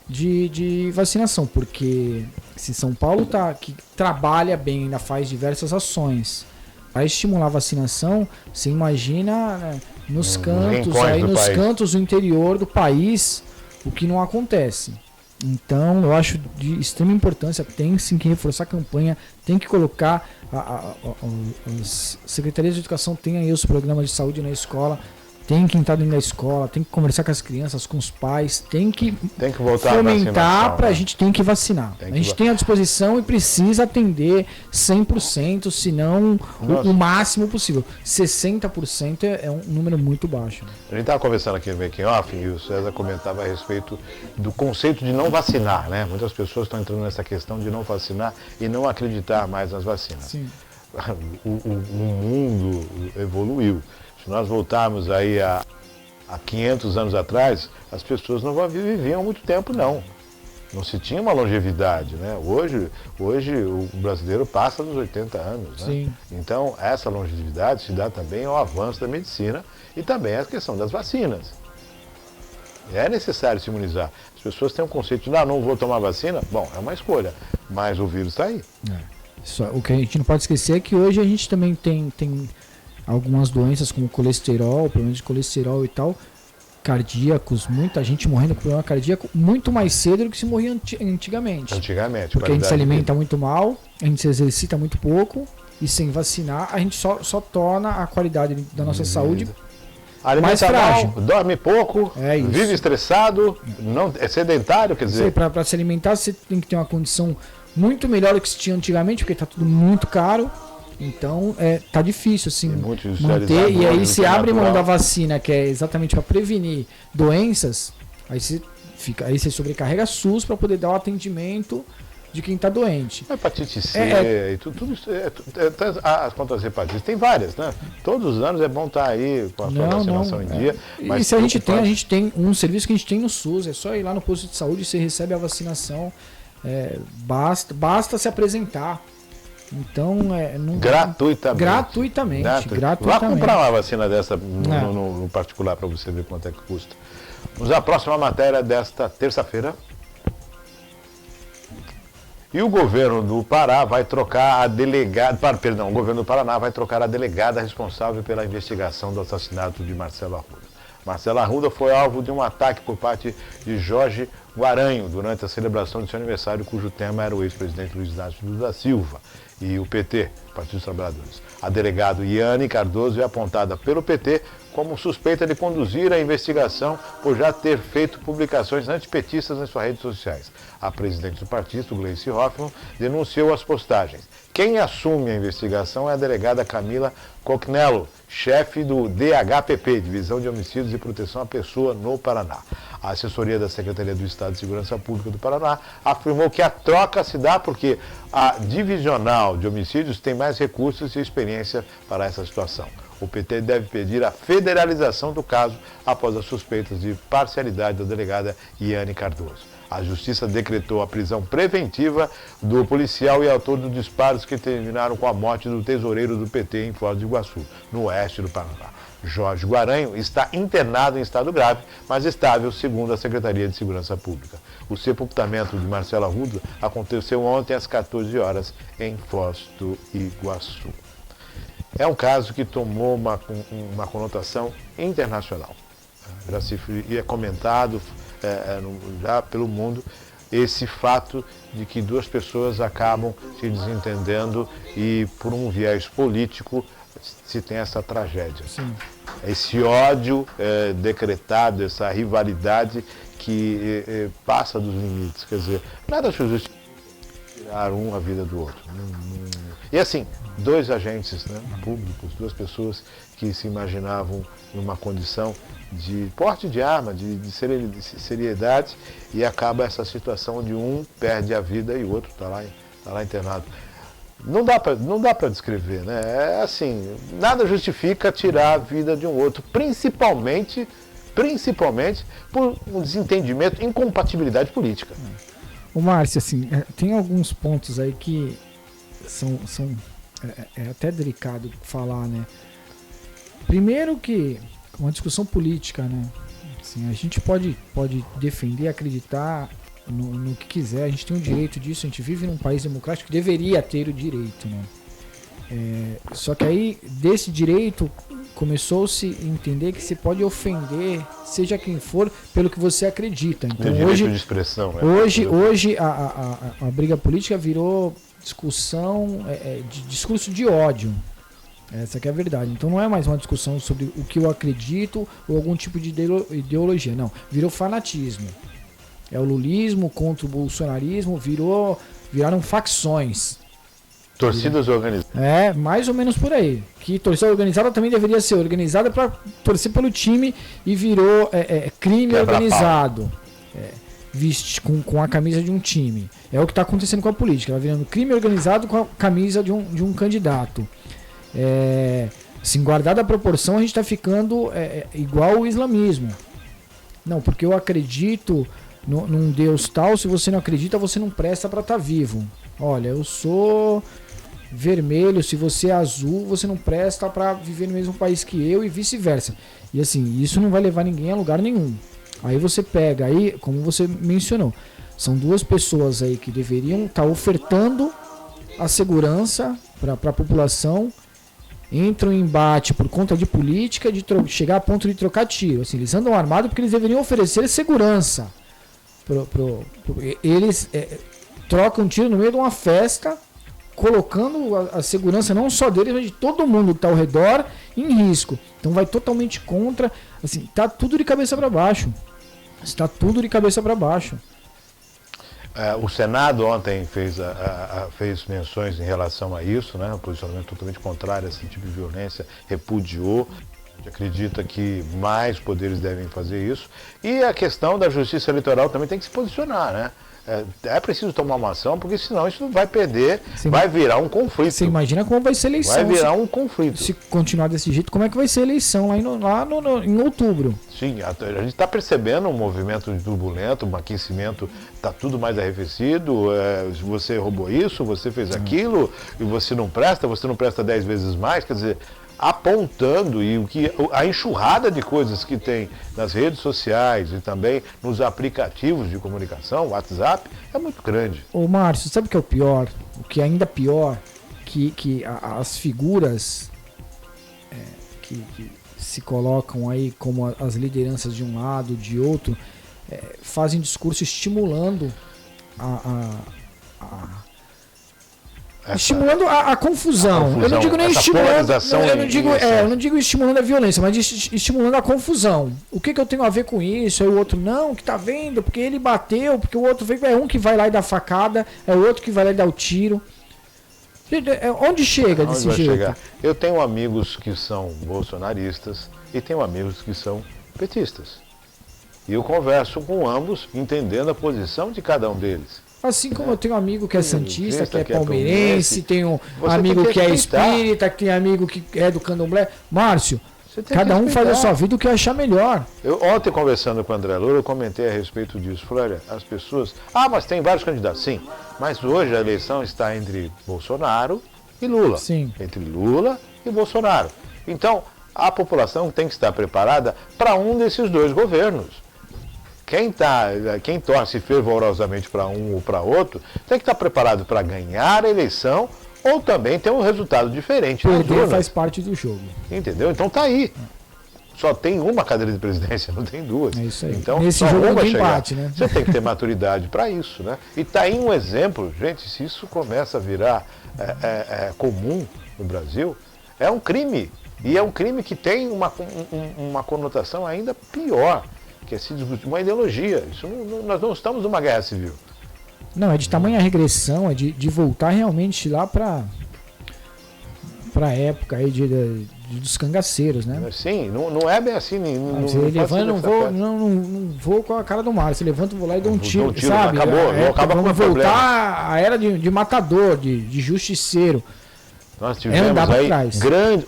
Speaker 4: de vacinação, porque se São Paulo que trabalha bem, ainda faz diversas ações para estimular a vacinação, você imagina, né, nos cantos do interior do país, o que não acontece. Então eu acho de extrema importância, tem sim que reforçar a campanha, tem que colocar as secretarias de educação, tem aí os programas de saúde na escola, tem que entrar dentro da escola, tem que conversar com as crianças, com os pais, tem que
Speaker 3: voltar
Speaker 4: fomentar para a gente tem que vacinar. A gente tem à disposição e precisa atender 100%, se não o máximo possível. 60% é um número muito baixo.
Speaker 3: A gente estava conversando aqui no making off e o César comentava a respeito do conceito de não vacinar, né? Muitas pessoas estão entrando nessa questão de não vacinar e não acreditar mais nas vacinas.
Speaker 4: Sim.
Speaker 3: O mundo evoluiu. Se nós voltarmos aí há 500 anos atrás, as pessoas não viviam muito tempo, não. Não se tinha uma longevidade, né? Hoje o brasileiro passa dos 80 anos, né?
Speaker 4: Sim.
Speaker 3: Então, essa longevidade se dá também ao avanço da medicina e também à questão das vacinas. É necessário se imunizar. As pessoas têm um conceito de, não vou tomar vacina. Bom, é uma escolha, mas o vírus está aí.
Speaker 4: O que a gente não pode esquecer é que hoje a gente também tem algumas doenças como colesterol, problemas de colesterol e tal, cardíacos, muita gente morrendo com problema cardíaco muito mais cedo do que se morria antigamente. Porque a gente se alimenta muito mal, a gente se exercita muito pouco e sem vacinar a gente só torna a qualidade da nossa saúde mais frágil.
Speaker 3: Mal, dorme pouco, vive estressado, não, é sedentário, quer dizer...
Speaker 4: Para se alimentar você tem que ter uma condição muito melhor do que se tinha antigamente, porque está tudo muito caro. Então, tá difícil, assim, manter. E aí se abre mão da vacina, que é exatamente para prevenir doenças, aí você sobrecarrega a SUS para poder dar o atendimento de quem está doente.
Speaker 3: Hepatite C e tudo isso. Quanto às hepatites, tem várias, né? Todos os anos é bom estar aí com a sua vacinação em dia. Mas
Speaker 4: e se a gente tem um serviço que a gente tem no SUS, é só ir lá no posto de saúde e você recebe a vacinação. Basta se apresentar. Então, gratuitamente.
Speaker 3: Vá comprar uma vacina dessa no particular para você ver quanto é que custa. Vamos à próxima matéria desta terça-feira. E o governo do Pará vai trocar a delegada. O governo do Paraná vai trocar a delegada responsável pela investigação do assassinato de Marcelo Arruda. Marcelo Arruda foi alvo de um ataque por parte de Jorge Guaranho durante a celebração de seu aniversário, cujo tema era o ex-presidente Luiz Inácio Lula da Silva e o PT, Partido dos Trabalhadores. A delegada Iane Cardoso é apontada pelo PT como suspeita de conduzir a investigação por já ter feito publicações antipetistas nas suas redes sociais. A presidente do partido, Gleice Hoffmann, denunciou as postagens. Quem assume a investigação é a delegada Camila Coquinello, chefe do DHPP, Divisão de Homicídios e Proteção à Pessoa, no Paraná. A assessoria da Secretaria do Estado de Segurança Pública do Paraná afirmou que a troca se dá porque a Divisional de Homicídios tem mais recursos e experiência para essa situação. O PT deve pedir a federalização do caso após as suspeitas de parcialidade da delegada Iane Cardoso. A Justiça decretou a prisão preventiva do policial e autor dos disparos que terminaram com a morte do tesoureiro do PT em Foz do Iguaçu, no oeste do Paraná. Jorge Guaranho está internado em estado grave, mas estável, segundo a Secretaria de Segurança Pública. O sepultamento de Marcelo Arruda aconteceu ontem às 14 horas em Foz do Iguaçu. É um caso que tomou uma conotação internacional. Já é comentado já pelo mundo esse fato de que duas pessoas acabam se desentendendo e por um viés político se tem essa tragédia. Sim. Esse ódio decretado, essa rivalidade que passa dos limites. Quer dizer, nada justifica tirar a vida do outro. E assim, dois agentes públicos, duas pessoas que se imaginavam numa condição de porte de arma, de seriedade, e acaba essa situação onde um perde a vida e o outro está lá internado. Não dá para descrever, né? É assim, nada justifica tirar a vida de um outro, principalmente por um desentendimento, incompatibilidade política.
Speaker 4: O Márcio, assim, tem alguns pontos aí que são até delicado falar, né? Primeiro que uma discussão política, né? Assim, a gente pode defender, acreditar no que quiser, a gente tem o direito disso, a gente vive num país democrático que deveria ter o direito, né? Só que aí, desse direito, começou-se a entender que se pode ofender, seja quem for, pelo que você acredita. Então,
Speaker 3: hoje, de expressão,
Speaker 4: hoje a briga política virou discussão, de discurso de ódio. Essa que é a verdade. Então não é mais uma discussão sobre o que eu acredito ou algum tipo de ideologia. Não, virou fanatismo. É o lulismo contra o bolsonarismo, viraram facções.
Speaker 3: Torcidas organizadas.
Speaker 4: Mais ou menos por aí. Que torcida organizada também deveria ser organizada para torcer pelo time e virou crime organizado. Com a camisa de um time. É o que está acontecendo com a política. Ela virando crime organizado com a camisa de um candidato. Assim, guardada a proporção, a gente está ficando igual o islamismo. Não, porque eu acredito num Deus tal, se você não acredita, você não presta para estar vivo. Olha, eu sou vermelho, se você é azul, você não presta para viver no mesmo país que eu e vice-versa. E assim, isso não vai levar ninguém a lugar nenhum. Aí você pega, aí, como você mencionou, são duas pessoas aí que deveriam estar ofertando a segurança para a população, entram em embate por conta de política, de chegar a ponto de trocar tiro. Assim, eles andam armados porque eles deveriam oferecer segurança. Eles trocam tiro no meio de uma festa, colocando a segurança não só deles, mas de todo mundo que está ao redor em risco. Então vai totalmente contra. Assim, tá tudo de cabeça para baixo. Está tudo de cabeça para baixo.
Speaker 3: O Senado ontem fez menções em relação a isso, né? Um posicionamento totalmente contrário a esse tipo de violência, repudiou. A gente acredita que mais poderes devem fazer isso. E a questão da justiça eleitoral também tem que se posicionar, né? É preciso tomar uma ação, porque senão isso vai perder, vai virar um conflito.
Speaker 4: Você imagina como vai ser a eleição.
Speaker 3: Vai virar um conflito.
Speaker 4: Se continuar desse jeito, como é que vai ser a eleição lá em outubro?
Speaker 3: Sim, a gente está percebendo um movimento turbulento, um aquecimento, está tudo mais arrefecido, você roubou isso, você fez aquilo, e você não presta 10 vezes mais, quer dizer, apontando a enxurrada de coisas que tem nas redes sociais e também nos aplicativos de comunicação, WhatsApp, é muito grande.
Speaker 4: Ô Márcio, sabe o que é o pior? O que é ainda pior, que as figuras que se colocam aí como as lideranças de um lado, de outro, fazem discurso estimulando estimulando a confusão. Eu não digo nem estimulando. Eu não digo estimulando a violência, mas estimulando a confusão. O que eu tenho a ver com isso? Aí o outro, não, que tá vendo, porque ele bateu, porque o outro veio. É um que vai lá e dá facada, é o outro que vai lá e dá o tiro. Onde chega desse jeito? Chegar?
Speaker 3: Eu tenho amigos que são bolsonaristas e tenho amigos que são petistas. E eu converso com ambos, entendendo a posição de cada um deles.
Speaker 4: Assim como eu tenho um amigo que é santista, que é palmeirense, tenho um amigo que é espírita, que tem amigo que é do candomblé. Márcio, cada um faz a sua vida o que achar melhor.
Speaker 3: Ontem, conversando com o André Loura, eu comentei a respeito disso. Falei, olha, as pessoas... mas tem vários candidatos. Sim, mas hoje a eleição está entre Bolsonaro e Lula. Sim. Entre Lula e Bolsonaro. Então, a população tem que estar preparada para um desses dois governos. Quem torce fervorosamente para um ou para outro tem que estar preparado para ganhar a eleição ou também ter um resultado diferente.
Speaker 4: Perder faz parte do jogo.
Speaker 3: Entendeu? Então tá aí. Só tem uma cadeira de presidência, não tem duas.
Speaker 4: É isso aí.
Speaker 3: Então,
Speaker 4: nesse jogo não tem empate, né?
Speaker 3: Você tem que ter maturidade para isso, né? E tá aí um exemplo, gente, se isso começa a virar comum no Brasil, é um crime. E é um crime que tem uma conotação ainda pior, que é se discutir uma ideologia. Nós não estamos numa guerra civil.
Speaker 4: Não, é de tamanha regressão, é de voltar realmente lá para a época aí dos cangaceiros, né?
Speaker 3: Sim, não é bem assim.
Speaker 4: Não vou com a cara do Mário. Você levanta, vou lá e dou um tiro, sabe?
Speaker 3: Acaba
Speaker 4: vamos voltar à era de matador, de justiceiro.
Speaker 3: Nós tivemos aí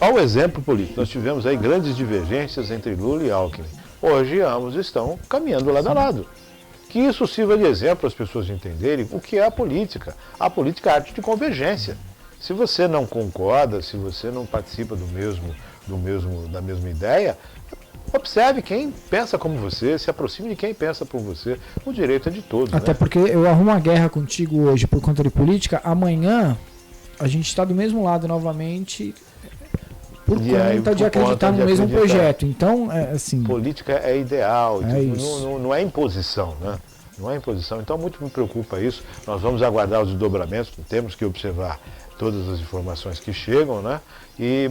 Speaker 3: olha o exemplo político. Nós tivemos aí grandes divergências entre Lula e Alckmin. Hoje ambos estão caminhando lado a lado. Que isso sirva de exemplo para as pessoas entenderem o que é a política. A política é a arte de convergência. Se você não concorda, se você não participa da mesma ideia, observe quem pensa como você, se aproxime de quem pensa por você. O direito é de todos.
Speaker 4: Até porque eu arrumo uma guerra contigo hoje por conta de política, amanhã a gente está do mesmo lado novamente por conta de acreditar no mesmo projeto. Então, assim...
Speaker 3: Política é ideal, não é imposição, né? Não é imposição. Então, muito me preocupa isso. Nós vamos aguardar os desdobramentos, temos que observar todas as informações que chegam, né?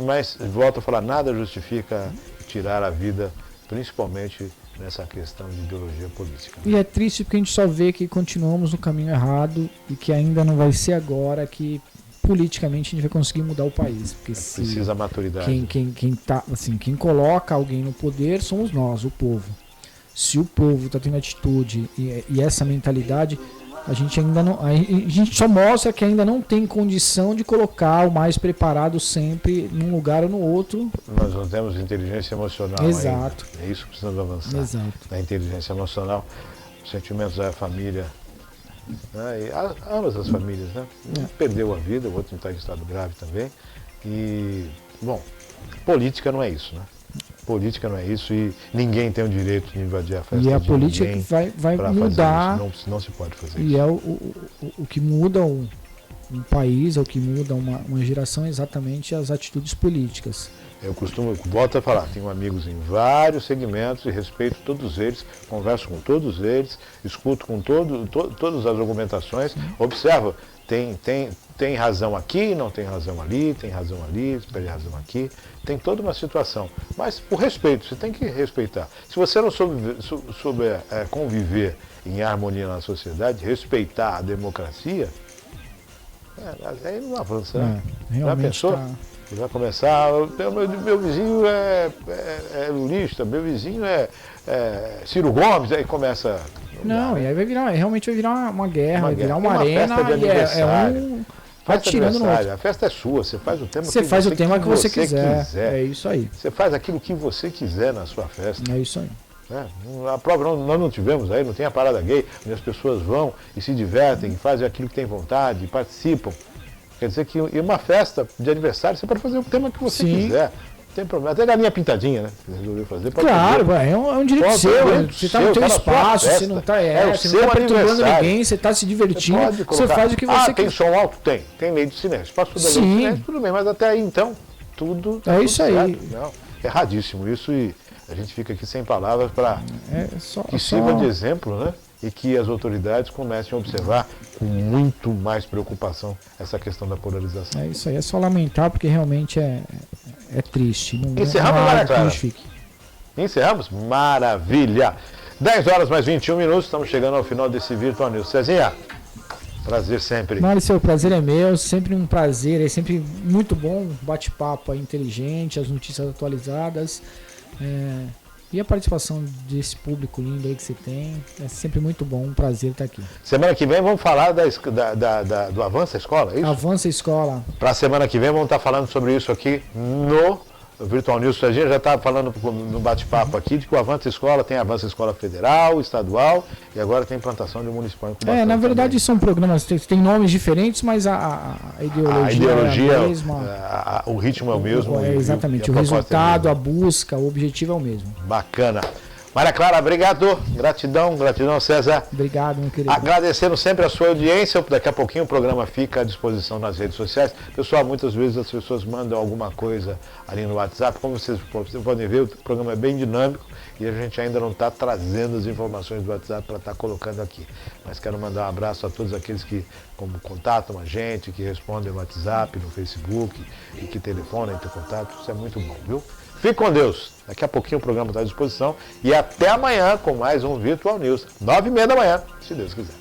Speaker 3: Mas, volto a falar, nada justifica tirar a vida, principalmente nessa questão de ideologia política.
Speaker 4: E é triste porque a gente só vê que continuamos no caminho errado e que ainda não vai ser agora que politicamente a gente vai conseguir mudar o país. Porque
Speaker 3: precisa maturidade.
Speaker 4: Quem coloca alguém no poder somos nós, o povo. Se o povo está tendo atitude e essa mentalidade, A gente ainda não. A gente só mostra que ainda não tem condição de colocar o mais preparado sempre num lugar ou no outro.
Speaker 3: Nós não temos inteligência emocional.
Speaker 4: Exato.
Speaker 3: Ainda. É isso que precisamos avançar.
Speaker 4: Exato.
Speaker 3: Da inteligência emocional, os sentimentos da família. Né? E ambas as famílias, né? Um perdeu a vida, o outro está em estado grave também. E, bom, política não é isso, né? Política não é isso e ninguém tem o direito de invadir a festa.
Speaker 4: E a
Speaker 3: de
Speaker 4: política
Speaker 3: ninguém
Speaker 4: vai
Speaker 3: pra
Speaker 4: mudar.
Speaker 3: fazer isso. Não se pode fazer
Speaker 4: E
Speaker 3: isso.
Speaker 4: é o que muda um país, é o que muda uma geração, exatamente as atitudes políticas.
Speaker 3: Eu costumo, volto a falar, tenho amigos em vários segmentos e respeito todos eles, converso com todos eles, escuto com todas as argumentações, observo, tem razão aqui, não tem razão ali, tem razão ali, perde razão aqui, tem toda uma situação. Mas por respeito, você tem que respeitar. Se você não souber conviver em harmonia na sociedade, respeitar a democracia, aí não avança. Já pensou? Vai começar, meu vizinho é lulista, meu vizinho é Ciro Gomes, aí começa...
Speaker 4: Não, e aí realmente vai virar uma guerra, vai virar uma
Speaker 3: arena
Speaker 4: arena e
Speaker 3: festa de
Speaker 4: tirando no
Speaker 3: aniversário,
Speaker 4: outro.
Speaker 3: a festa é sua, você faz o tema
Speaker 4: Você faz o tema que você quiser. É isso aí.
Speaker 3: Você faz aquilo que você quiser na sua festa.
Speaker 4: É isso aí.
Speaker 3: Né? A prova nós não tivemos aí, não tem a parada gay, onde as pessoas vão e se divertem, fazem aquilo que têm vontade, participam. Quer dizer que em uma festa de aniversário você pode fazer o tema que você quiser. Não tem problema. Até galinha pintadinha, né? Você resolveu fazer.
Speaker 4: Claro, é um direito seu. Você está no seu espaço, você não está você não tá perturbando ninguém, você está se divertindo, você faz o que você quer.
Speaker 3: Tem som alto? Tem lei de silêncio. Posso tudo lei de silêncio? Tudo bem, mas até aí então, tudo
Speaker 4: é isso
Speaker 3: certo.
Speaker 4: aí.
Speaker 3: Não, erradíssimo isso e a gente fica aqui sem palavras para que
Speaker 4: só
Speaker 3: sirva de exemplo, né? E que as autoridades comecem a observar com muito mais preocupação essa questão da polarização.
Speaker 4: É isso aí, é só lamentar porque realmente é triste.
Speaker 3: Encerramos, Maria Clara? Encerramos? Maravilha! 10 horas mais 21 minutos, estamos chegando ao final desse Virtual News. Cezinha, prazer sempre.
Speaker 4: Maurício, o prazer é meu, sempre um prazer, é sempre muito bom, bate-papo inteligente, as notícias atualizadas. E a participação desse público lindo aí que você tem, é sempre muito bom, um prazer estar aqui.
Speaker 3: Semana que vem vamos falar do Avança Escola, é isso?
Speaker 4: Avança Escola.
Speaker 3: Para a semana que vem vamos estar falando sobre isso aqui no Virtual News. A gente já está falando no bate-papo aqui de que o Avança Escola tem Avança Escola Federal, Estadual e agora tem implantação de municipal.
Speaker 4: Na verdade também. São programas, tem nomes diferentes, mas a ideologia é a mesma.
Speaker 3: O ritmo é o mesmo.
Speaker 4: Exatamente, o resultado, a busca, o objetivo é o mesmo.
Speaker 3: Bacana. Maria Clara, obrigado. Gratidão, César.
Speaker 4: Obrigado, meu querido.
Speaker 3: Agradecendo sempre a sua audiência. Daqui a pouquinho o programa fica à disposição nas redes sociais. Pessoal, muitas vezes as pessoas mandam alguma coisa ali no WhatsApp. Como vocês podem ver, o programa é bem dinâmico e a gente ainda não está trazendo as informações do WhatsApp para estar colocando aqui. Mas quero mandar um abraço a todos aqueles que contatam a gente, que respondem no WhatsApp, no Facebook e que telefonam, tem contato. Isso é muito bom, viu? Fique com Deus. Daqui a pouquinho o programa está à disposição. E até amanhã com mais um Virtual News. 9h30 da manhã, se Deus quiser.